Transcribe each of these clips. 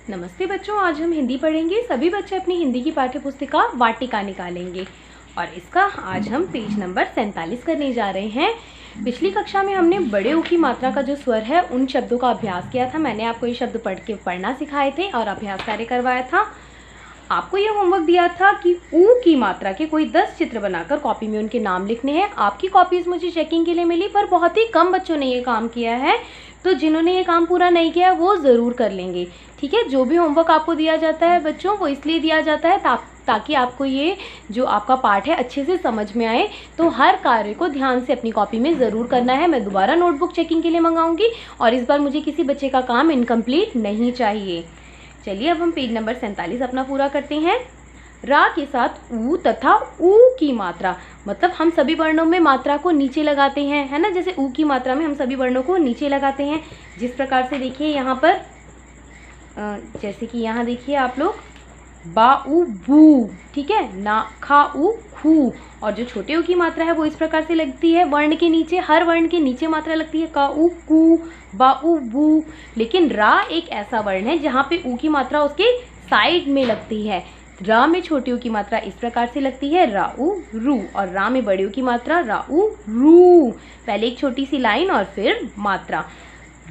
नमस्ते बच्चों, आज हम हिंदी पढ़ेंगे। सभी बच्चे अपनी हिंदी की पाठ्य पुस्तिका वाटिका निकालेंगे और इसका आज हम पेज नंबर 47 करने जा रहे हैं। पिछली कक्षा में हमने बड़े ऊ की मात्रा का जो स्वर है उन शब्दों का अभ्यास किया था। मैंने आपको ये शब्द पढ़ना सिखाए थे और अभ्यास कार्य करवाया था। आपको ये होमवर्क दिया था कि ऊ की मात्रा के कोई 10 चित्र बनाकर कॉपी में उनके नाम लिखने हैं। आपकी कॉपीज मुझे चेकिंग के लिए मिली, पर बहुत ही कम बच्चों ने ये काम किया है, तो जिन्होंने ये काम पूरा नहीं किया वो ज़रूर कर लेंगे। ठीक है, जो भी होमवर्क आपको दिया जाता है बच्चों, वो इसलिए दिया जाता है ताकि आपको ये जो आपका पाठ है अच्छे से समझ में आए। तो हर कार्य को ध्यान से अपनी कॉपी में ज़रूर करना है। मैं दोबारा नोटबुक चेकिंग के लिए मंगाऊंगी और इस बार मुझे किसी बच्चे का काम इनकम्प्लीट नहीं चाहिए। चलिए अब हम पेज नंबर 47 अपना पूरा करते हैं। रा के साथ ऊ तथा ऊ की मात्रा, मतलब हम सभी वर्णों में मात्रा को नीचे लगाते हैं, है ना। जैसे ऊ की मात्रा में हम सभी वर्णों को नीचे लगाते हैं, जिस प्रकार से देखिए यहाँ पर, जैसे कि यहाँ देखिए आप लोग, बा ऊ बू, ठीक है, ना खा ऊ खू। और जो छोटे ऊ की मात्रा है वो इस प्रकार से लगती है वर्ण के नीचे, हर वर्ण के नीचे मात्रा लगती है, का ऊ कू, बा ऊ बू। लेकिन रा एक ऐसा वर्ण है जहाँ पे ऊ की मात्रा उसके साइड में लगती है। रा में छोटी ऊ की मात्रा इस प्रकार से लगती है, रा ऊ रू, और रा में बड़ी ऊ की मात्रा रा ऊ रू। पहले एक छोटी सी लाइन और फिर मात्रा।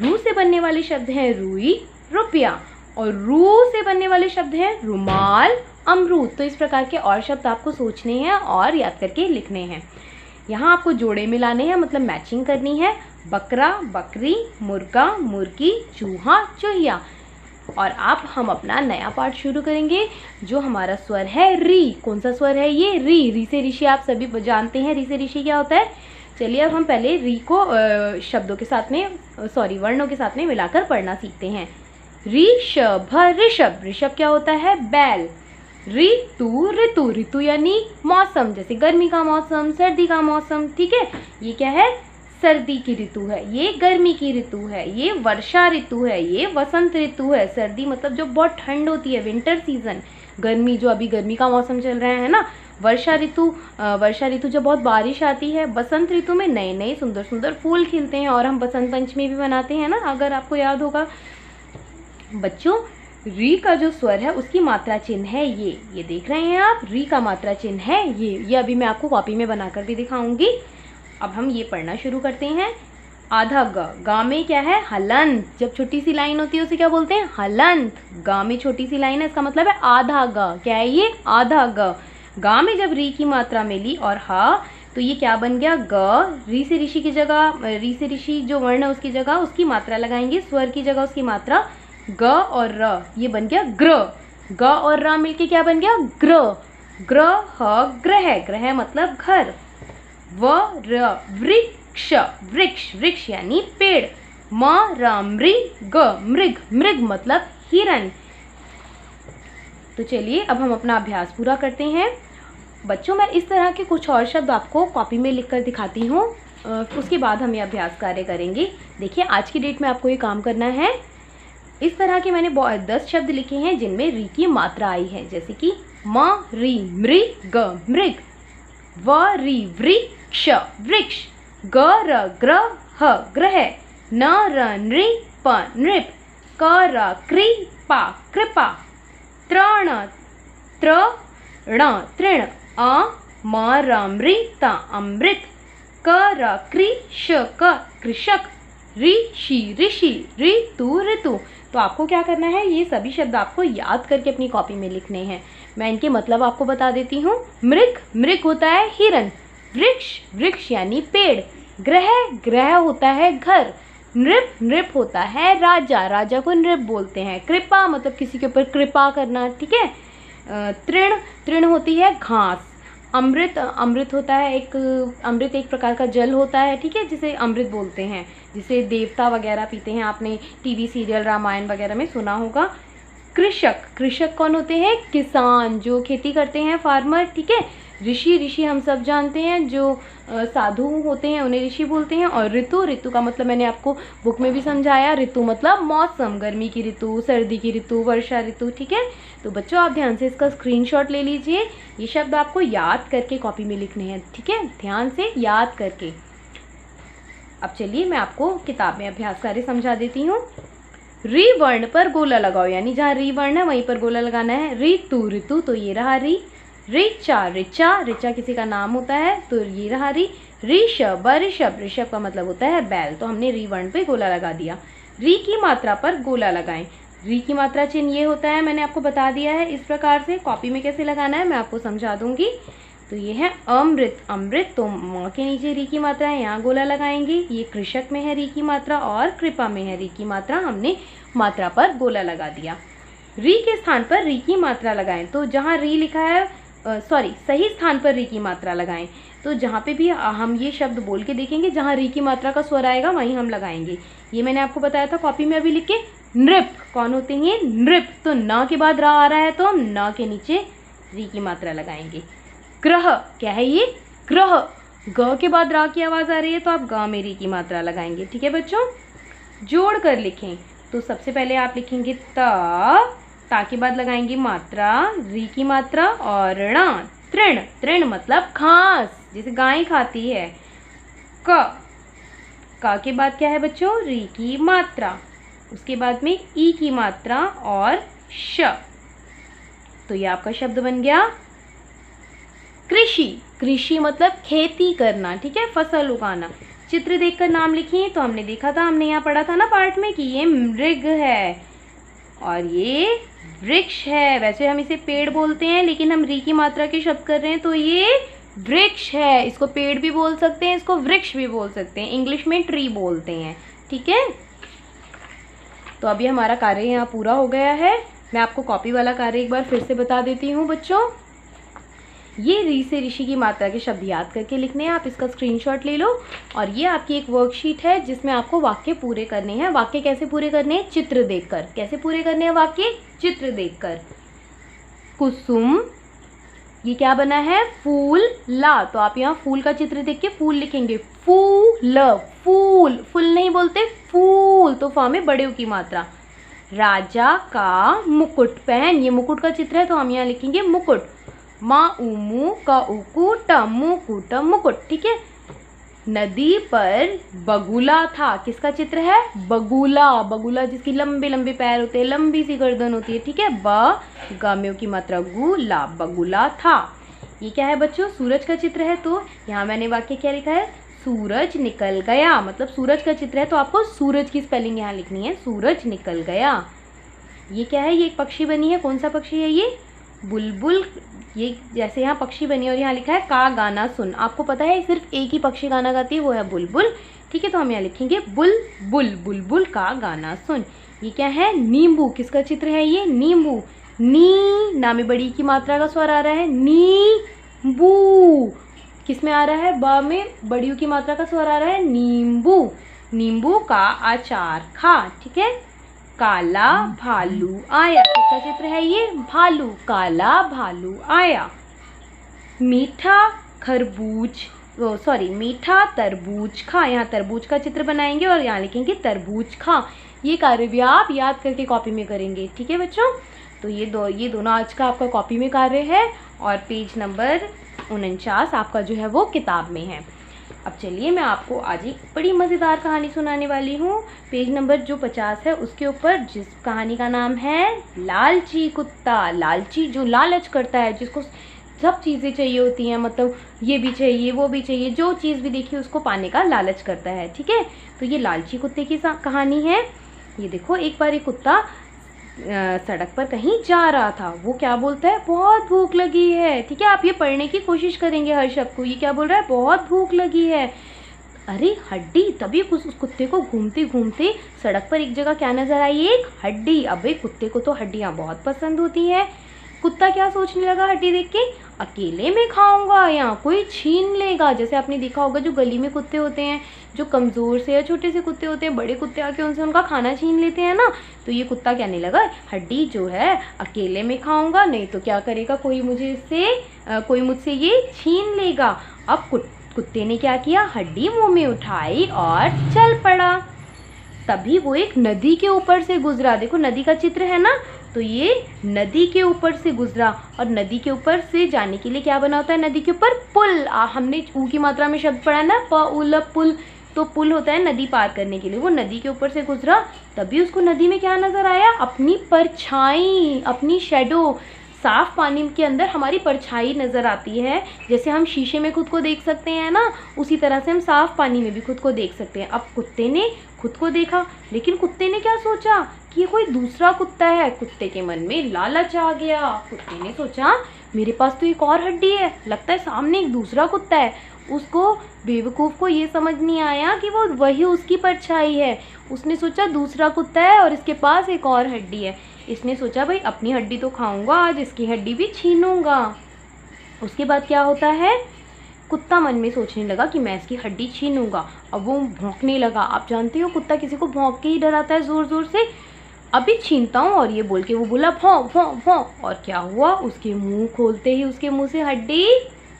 रू से बनने वाले शब्द हैं रुई, रुपया, और रू से बनने वाले शब्द हैं रुमाल, अमरूद। तो इस प्रकार के और शब्द आपको सोचने हैं और याद करके लिखने हैं। यहाँ आपको जोड़े मिलाने हैं, मतलब मैचिंग करनी है। बकरा, बकरी, मुर्गा, मुर्गी, चूहा, चूहिया। और अब हम अपना नया पाठ शुरू करेंगे, जो हमारा स्वर है री। कौन सा स्वर है ये? री। री से ऋषि आप सभी जानते हैं, री से ऋषि क्या होता है। चलिए अब हम पहले री को शब्दों के साथ में, वर्णों के साथ में मिलाकर पढ़ना सीखते हैं। ऋषभ, ऋषभ। ऋषभ क्या होता है? बैल। ऋतु, ऋतु। ऋतु यानी मौसम, जैसे गर्मी का मौसम, सर्दी का मौसम। ठीक है, ये क्या है? सर्दी की ऋतु है, ये गर्मी की ऋतु है, ये वर्षा ऋतु है, ये वसंत ऋतु है। सर्दी मतलब जो बहुत ठंड होती है, विंटर सीजन। गर्मी जो अभी गर्मी का मौसम चल रहा है ना। वर्षा ऋतु जब बहुत बारिश आती है। बसंत ऋतु में नए नए सुंदर सुंदर फूल खिलते हैं और हम बसंत पंचमी भी मनाते हैं ना, अगर आपको याद होगा बच्चों। री का जो स्वर है उसकी मात्रा चिन्ह है ये देख रहे हैं आप। री का मात्रा चिन्ह है ये अभी मैं आपको कॉपी में बनाकर भी दिखाऊंगी। अब हम ये पढ़ना शुरू करते हैं। आधा ग। गा में क्या है? हलंत। जब छोटी सी लाइन होती है उसे क्या बोलते हैं? हलंत। गा में छोटी सी लाइन है, इसका मतलब है आधा ग। क्या है ये? आधा ग। गा में जब री की मात्रा मिली और हा, तो ये क्या बन गया? ग। री से ऋषि की जगह, री से ऋषि जो वर्ण है उसकी जगह उसकी मात्रा लगाएंगे, स्वर की जगह उसकी मात्रा ग और र, ये बन गया ग्र। ग और र मिलके क्या बन गया? ग्र। ग्रह, ग्रह। ग्रह मतलब घर। व र, वृक्ष। वृक्ष, वृक्ष यानी पेड़। म र, मृग। मृग, मृग मतलब हिरन। तो चलिए अब हम अपना अभ्यास पूरा करते हैं। बच्चों, मैं इस तरह के कुछ और शब्द आपको कॉपी में लिखकर दिखाती हूँ, उसके बाद हम ये अभ्यास कार्य करेंगे। देखिए आज की डेट में आपको ये काम करना है। इस तरह के मैंने 10 शब्द लिखे हैं जिनमें री की मात्रा आई है, जैसे कि म री, मृग, मृग। व री, वृक्ष, वृक्ष। ग र, ग्रह, ग्रह। न र, नृप, नृप। क र, कृपा, कृपा। तृण, तृण, तृण। अ म र, अमृत, अमृत। क र, कृषक, कृषक। ऋषि, ऋषि। ऋतु, ऋतु। तो आपको क्या करना है, ये सभी शब्द आपको याद करके अपनी कॉपी में लिखने हैं। मैं इनके मतलब आपको बता देती हूँ। मृग, मृग होता है हिरन। वृक्ष, वृक्ष यानी पेड़। ग्रह, ग्रह होता है घर। नृप, नृप होता है राजा, राजा को नृप बोलते हैं। कृपा मतलब किसी के ऊपर कृपा करना। ठीक है। तृण, तृण होती है घास। अमृत, अमृत होता है अमृत एक प्रकार का जल होता है, ठीक है, जिसे अमृत बोलते हैं, जिसे देवता वगैरह पीते हैं। आपने टीवी सीरियल रामायण वगैरह में सुना होगा। कृषक, कृषक कौन होते हैं? किसान, जो खेती करते हैं, फार्मर। ठीक है। ऋषि, ऋषि हम सब जानते हैं, जो साधु होते हैं उन्हें ऋषि बोलते हैं। और ऋतु, ऋतु का मतलब मैंने आपको बुक में भी समझाया। ऋतु मतलब मौसम, गर्मी की ऋतु, सर्दी की ऋतु, वर्षा ऋतु। ठीक है। तो बच्चों आप ध्यान से इसका स्क्रीनशॉट ले लीजिए। ये शब्द आपको याद करके कॉपी में लिखने हैं, ठीक है, ध्यान से याद करके। अब चलिए मैं आपको किताब में अभ्यास कार्य समझा देती हूँ। री वर्ण पर गोला लगाओ, यानी जहाँ री वर्ण है वहीं पर गोला लगाना है। ऋतु, ऋतु तो ये रहा री। ऋचा, ऋचा, ऋचा किसी का नाम होता है तो ये रहा री। ऋषभ, ऋषभ, ऋषभ का मतलब होता है बैल, तो हमने री वर्ण पे गोला लगा दिया। री की मात्रा पर गोला लगाएं। री की मात्रा चिन्ह ये होता है, मैंने आपको बता दिया है। इस प्रकार से कॉपी में कैसे लगाना है मैं आपको समझा दूंगी। तो ये है अमृत, अमृत तो म के नीचे री की मात्रा है, यहाँ गोला लगाएंगे। ये कृषक में है री की मात्रा और कृपा में है री की मात्रा, हमने मात्रा पर गोला लगा दिया। री के स्थान पर री की मात्रा लगाएं, तो जहाँ री लिखा है सही स्थान पर री की मात्रा लगाएं। तो जहाँ पे भी हम ये शब्द बोल के देखेंगे, जहाँ री की मात्रा का स्वर आएगा वहीं हम लगाएंगे। ये मैंने आपको बताया था, कॉपी में अभी लिख के। नृप, कौन होते हैं? नृप, तो न के बाद रा आ रहा है तो हम न के नीचे री की मात्रा लगाएंगे। ग्रह, क्या है ये? ग्रह, ग के बाद रा की आवाज़ आ रही है तो आप ग में री की मात्रा लगाएंगे। ठीक है बच्चों, जोड़ कर लिखें। तो सबसे पहले आप लिखेंगे ता के बाद लगाएंगे मात्रा, री की मात्रा और ण। तृण, तृण मतलब घास, जैसे गाय खाती है। क के बाद क्या है बच्चों? री की मात्रा, उसके बाद में ई की मात्रा और श। तो ये आपका शब्द बन गया कृषि। कृषि मतलब खेती करना, ठीक है, फसल उगाना। चित्र देखकर नाम लिखिए। तो हमने देखा था, हमने यहाँ पढ़ा था ना पाठ में कि ये मृग है और ये वृक्ष है। वैसे हम इसे पेड़ बोलते हैं, लेकिन हम री की मात्रा के शब्द कर रहे हैं तो ये वृक्ष है। इसको पेड़ भी बोल सकते हैं, इसको वृक्ष भी बोल सकते हैं, इंग्लिश में ट्री बोलते हैं। ठीक है, तो अभी हमारा कार्य यहाँ पूरा हो गया है। मैं आपको कॉपी वाला कार्य एक बार फिर से बता देती हूँ बच्चों। ये री से ऋषि की मात्रा के शब्द याद करके लिखने हैं। आप इसका स्क्रीनशॉट ले लो और ये आपकी एक वर्कशीट है जिसमें आपको वाक्य पूरे करने हैं। वाक्य कैसे पूरे करने हैं? चित्र देखकर। कैसे पूरे करने हैं वाक्य? चित्र देखकर। कुसुम, ये क्या बना है? फूल ला, तो आप यहाँ फूल का चित्र देख के फूल लिखेंगे। फूल, फूल, फूल नहीं बोलते, फूल, तो फा में बड़े की मात्रा। राजा का मुकुट पहन, ये मुकुट का चित्र है तो हम यहाँ लिखेंगे मुकुट। मा उमु का उकु टमु कुट मुकुट। ठीक है। नदी पर बगुला था, किसका चित्र है? बगुला, बगुला जिसकी लंबे लंबे पैर होते हैं, लंबी सी गर्दन होती है। ठीक है, ब गाम्यों की मात्रा गुला, बगुला था। ये क्या है बच्चों? सूरज का चित्र है, तो यहाँ मैंने वाक्य क्या लिखा है? सूरज निकल गया, मतलब सूरज का चित्र है तो आपको सूरज की स्पेलिंग यहाँ लिखनी है, सूरज निकल गया। ये क्या है? ये एक पक्षी बनी है, कौन सा पक्षी है ये? बुलबुल। ये जैसे यहाँ पक्षी बनी है और यहाँ लिखा है का गाना सुन। आपको पता है सिर्फ एक ही पक्षी गाना गाती है, वो है बुलबुल। ठीक है, तो हम यहाँ लिखेंगे बुलबुल, बुलबुल का गाना सुन। ये क्या है? नींबू, किसका चित्र है ये? नींबू। नी, ना में बड़ी की मात्रा का स्वर आ रहा है, नींबू। किस में आ रहा है? ब में बड़ी की मात्रा का स्वर आ रहा है, नींबू। नींबू का अचार खा। ठीक है। काला भालू आया, किसका चित्र है ये? भालू, काला भालू आया। मीठा खरबूज, मीठा तरबूज खा। यहाँ तरबूज का चित्र बनाएंगे और यहाँ लिखेंगे तरबूज खा। ये कार्य भी आप याद करके कॉपी में करेंगे। ठीक है बच्चों, तो ये दोनों आज का आपका कॉपी में कार्य है और पेज नंबर 49 आपका जो है वो किताब में है। अब चलिए मैं आपको आज एक बड़ी मज़ेदार कहानी सुनाने वाली हूँ। पेज नंबर जो 50 है उसके ऊपर, जिस कहानी का नाम है लालची कुत्ता। लालची जो लालच करता है, जिसको सब चीज़ें चाहिए होती हैं, मतलब ये भी चाहिए वो भी चाहिए, जो चीज़ भी देखिए उसको पाने का लालच करता है। ठीक है, तो ये लालची कुत्ते की कहानी है। ये देखो, एक बार एक कुत्ता सड़क पर कहीं जा रहा था। वो क्या बोलता है? बहुत भूख लगी है। ठीक है, आप ये पढ़ने की कोशिश करेंगे हर शब्द को। ये क्या बोल रहा है? बहुत भूख लगी है। अरे हड्डी, तभी उस कुत्ते को घूमते घूमते सड़क पर एक जगह क्या नजर आई? एक हड्डी। अबे कुत्ते को तो हड्डियाँ बहुत पसंद होती हैं। कुत्ता क्या सोचने लगा हड्डी देख के? अकेले में खाऊंगा या कोई छीन लेगा। जैसे आपने देखा होगा जो गली में कुत्ते होते हैं, जो कमज़ोर से या छोटे से कुत्ते होते हैं, बड़े कुत्ते आके उनसे उनका खाना छीन लेते हैं ना, तो ये कुत्ता कहने लगा हड्डी जो है अकेले में खाऊंगा, नहीं तो क्या करेगा, कोई मुझसे ये छीन लेगा। अब कुत्ते ने क्या किया? हड्डी मुँह में उठाई और चल पड़ा। तभी वो एक नदी के ऊपर से गुजरा। देखो नदी का चित्र है ना, तो ये नदी के ऊपर से गुजरा। और नदी के ऊपर से जाने के लिए क्या बना होता है? नदी के ऊपर पुल। हमने ऊ की मात्रा में शब्द पढ़ा ना, प उल पुल। तो पुल होता है नदी पार करने के लिए, वो नदी के ऊपर से गुजरा, तभी उसको नदी में क्या नज़र आया? अपनी परछाई, अपनी शैडो। साफ पानी के अंदर हमारी परछाई नज़र आती है। जैसे हम शीशे में खुद को देख सकते हैं ना, उसी तरह से हम साफ पानी में भी खुद को देख सकते हैं। अब कुत्ते ने खुद को देखा, लेकिन कुत्ते ने क्या सोचा कि ये कोई दूसरा कुत्ता है। कुत्ते के मन में लालच आ गया। कुत्ते ने सोचा मेरे पास तो एक और हड्डी है, लगता है सामने एक दूसरा कुत्ता है। उसको, बेवकूफ़ को ये समझ नहीं आया कि वो वही उसकी परछाई है। उसने सोचा दूसरा कुत्ता है और इसके पास एक और हड्डी है। इसने सोचा भाई अपनी हड्डी तो खाऊंगा आज, इसकी हड्डी भी छीनूंगा। उसके बाद क्या होता है, कुत्ता मन में सोचने लगा कि मैं इसकी हड्डी छीनूंगा। अब वो भौंकने लगा। आप जानते हो कुत्ता किसी को भौंक के ही डराता है ज़ोर ज़ोर से। अभी छीनता हूँ, और ये बोल के वो बोला भौं भौं भौं। और क्या हुआ, उसके मुंह खोलते ही उसके मुंह से हड्डी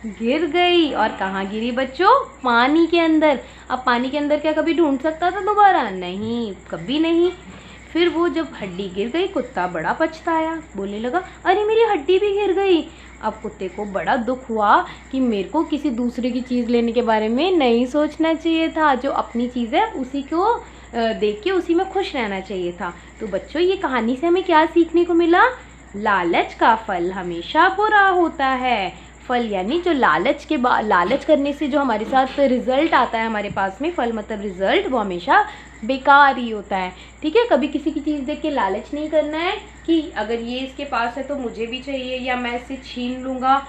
गिर गई। और कहाँ गिरी बच्चों? पानी के अंदर। अब पानी के अंदर क्या कभी ढूंढ सकता था दोबारा? नहीं, कभी नहीं। फिर वो जब हड्डी गिर गई, कुत्ता बड़ा पछताया, बोलने लगा अरे मेरी हड्डी भी गिर गई। अब कुत्ते को बड़ा दुख हुआ कि मेरे को किसी दूसरे की चीज़ लेने के बारे में नहीं सोचना चाहिए था। जो अपनी चीज़ है उसी को देख के उसी में खुश रहना चाहिए था। तो बच्चों, ये कहानी से हमें क्या सीखने को मिला? लालच का फल हमेशा बुरा होता है। फल यानी जो लालच करने से जो हमारे साथ रिजल्ट आता है हमारे पास में, फल मतलब रिजल्ट, वो हमेशा बेकार ही होता है। ठीक है, कभी किसी की चीज़ देख के लालच नहीं करना है कि अगर ये इसके पास है तो मुझे भी चाहिए या मैं इसे छीन लूँगा।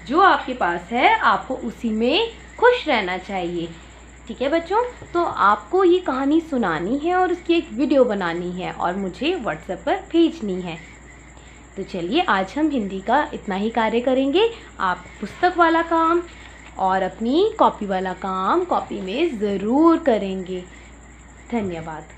जो आपके पास है आपको उसी में खुश रहना चाहिए। ठीक है बच्चों, तो आपको ये कहानी सुनानी है और उसकी एक वीडियो बनानी है और मुझे व्हाट्सएप पर भेजनी है। तो चलिए, आज हम हिंदी का इतना ही कार्य करेंगे। आप पुस्तक वाला काम और अपनी कॉपी वाला काम कॉपी में ज़रूर करेंगे। धन्यवाद।